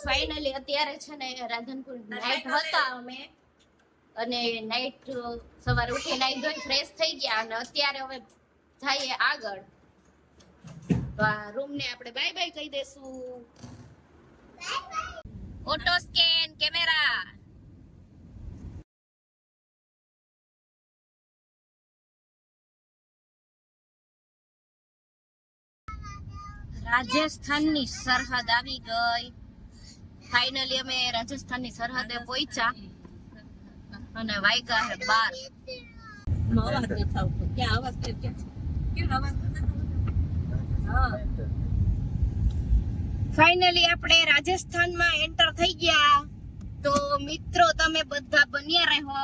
Finally અત્યારે છે ને રાધનપુર નાઈટ હતા અમે, અને નાઈટ સવારે ઉઠી નાઈ ધોઈ ફ્રેશ થઈ ગયા અને અત્યારે હવે જઈએ આગળ. તો આ રૂમ ને આપણે બાય બાય કહી દેશું. Auto scan camera. રાજસ્થાનની સરહદ આવી ગઈ. ફાઇનલી અમે રાજસ્થાનની સરહદે પહોંચ્યા અને વાગ્યા હે 12. ફાઇનલી આપણે રાજસ્થાનમાં એન્ટર થઈ ગયા. તો મિત્રો તમે બધા બન્યા રહો.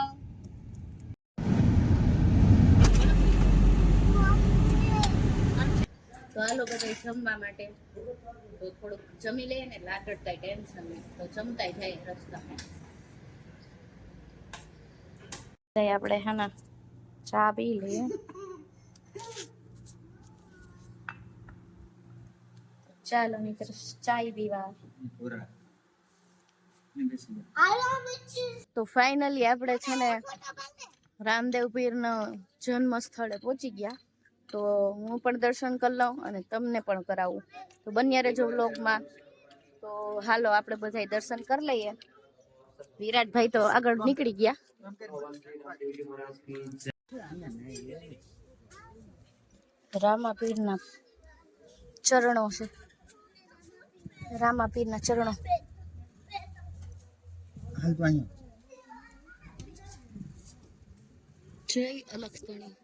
તો હાલો બધા જમવા માટે. તો થોડુંક જમી લઈએ ને લાગડ કઈ ટેન્શન નહીં, તો જમતા જાય રસ્તામાં. આપણે હા ચા પી લઈએ. ચાલો મિત્ર ચાય પીવા. તો ફાઇનલી આપણે છે ને રામદેવ પીરના જન્મ સ્થળે પહોંચી ગયા. તો હું પણ દર્શન કરી લઉં અને તમને પણ કરાવું. તો બન્યા રહેજો વ્લોગમાં. તો હાલો આપણે બધા દર્શન કરી લઈએ. વિરાટભાઈ તો આગળ નીકળી ગયા. રામાપીરના ચરણો છે. રામાપીરના ચરણો. જય અલક્ષણી.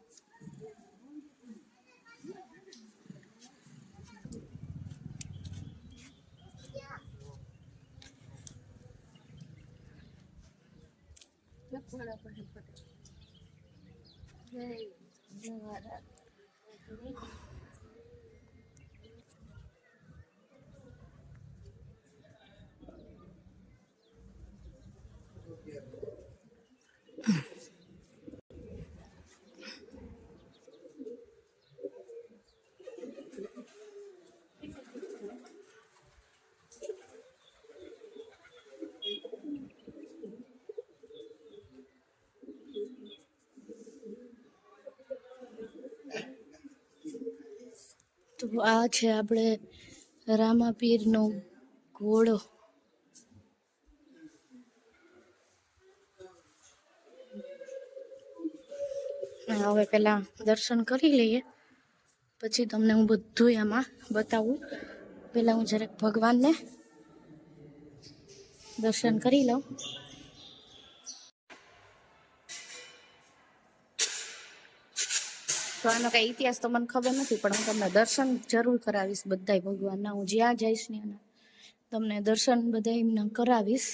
તો આ છે આપણે રામાપીરનો ઘોડો. હવે પેલા દર્શન કરી લઈએ, પછી તમને હું બધું આમાં બતાવું. પેલા હું જરાક ભગવાનને દર્શન કરી લઉં. તો આનો કઈ ઇતિહાસ તો મને ખબર નથી, પણ હું તમને દર્શન જરૂર કરાવીશ બધાય ભગવાનના. હું જ્યાં જઈશ ને તમને દર્શન બધા એમના કરાવીશ.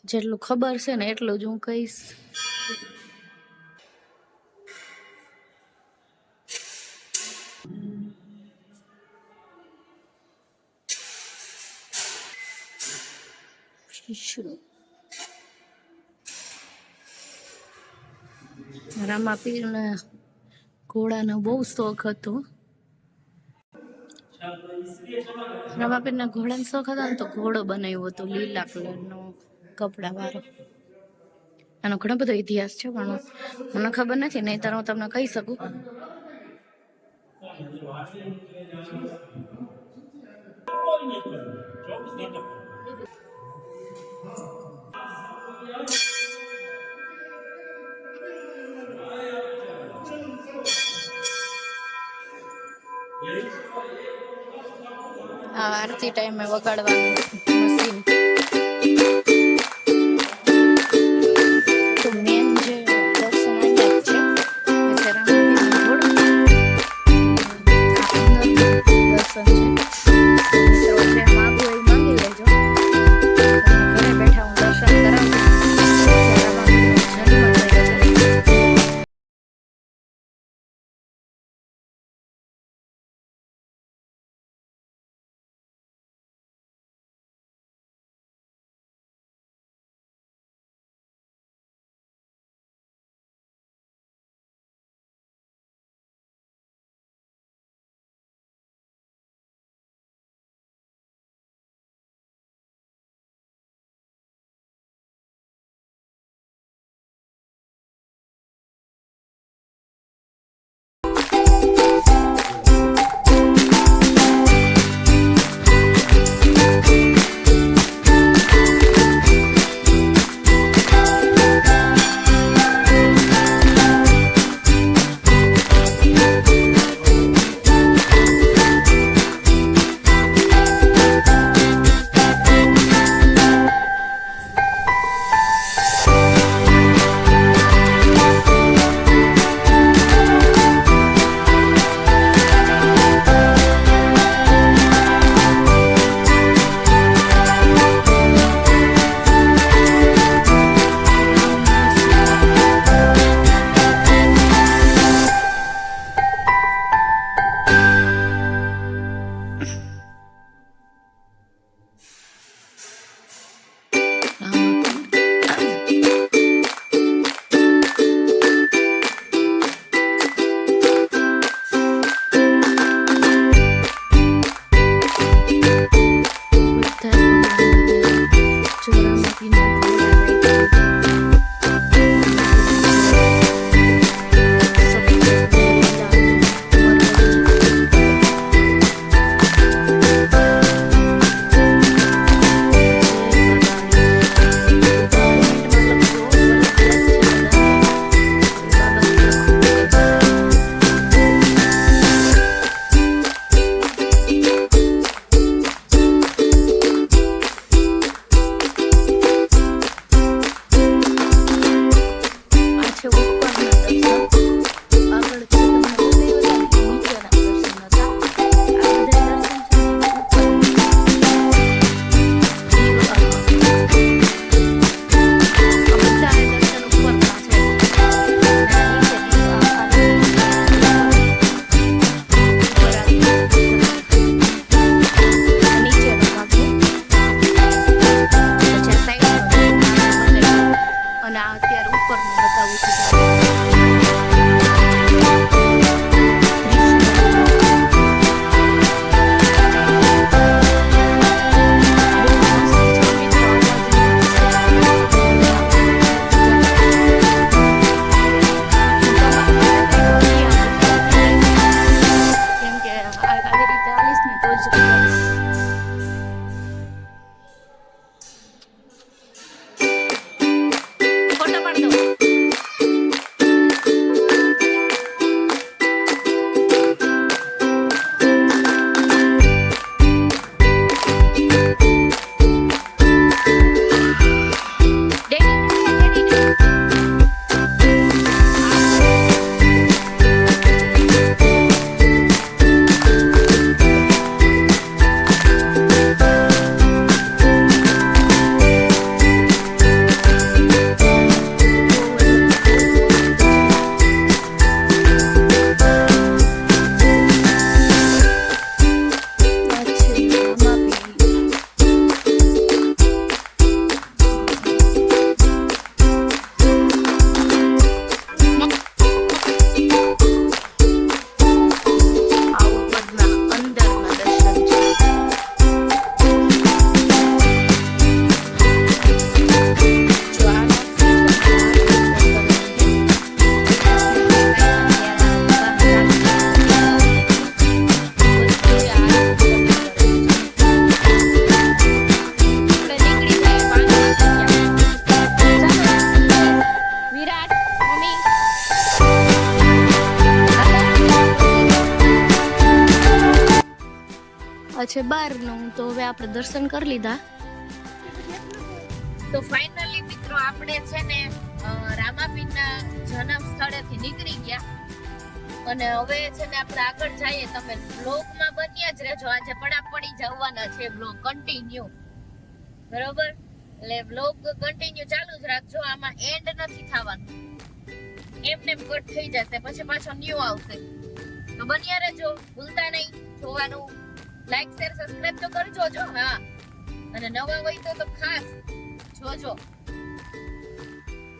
જેટલું ખબર છે ને એટલું જ હું કહીશ. રામાપીરને ઘોડાનો બહુ શોખ હતો. રામાપીરના ઘોડાનો શોખ હતો ને તો ઘોડો બનાવ્યો હતો લીલા કલરનો કપડા વાળો. આનો ઘણો બધો ઇતિહાસ છે, પણ મને ખબર નથી, નહીંતર હું તમને કહી શકું. આ આરતી ટાઈમે વગાડવાનું મશીન. તો મેન જે દર્શન અહીંયા જ છે રામાપીરનું ઘોડું. દર્શન છે માગવું એવું માંગી લેજો. ઘરે બેઠા હું દર્શન કરાવું. છે 12 તો હવે આપણે દર્શન કરી લીધા. તો ફાઇનલી મિત્રો આપણે છે ને રામાપીરના જન્મ સ્થળેથી નીકળી ગયા અને હવે છે ને આપણે આગળ જઈએ. તમે બ્લોગમાં બન્યા જ રહેજો. આજે પડી જવાના છે બ્લોગ કન્ટિન્યુ, બરોબર? એટલે બ્લોગ કન્ટિન્યુ ચાલુ જ રાખજો. આમાં એન્ડ નથી થવાનું, એમને કટ થઈ જશે, પછી પાછો ન્યુ આવશે. તો બન્યા રહેજો, ભૂલતા નહીં જોવાનું. લાઈક શેર સબસ્ક્રાઇબ તો કરજો જો. હા, અને નવા હોય તો ખાસ જોજો.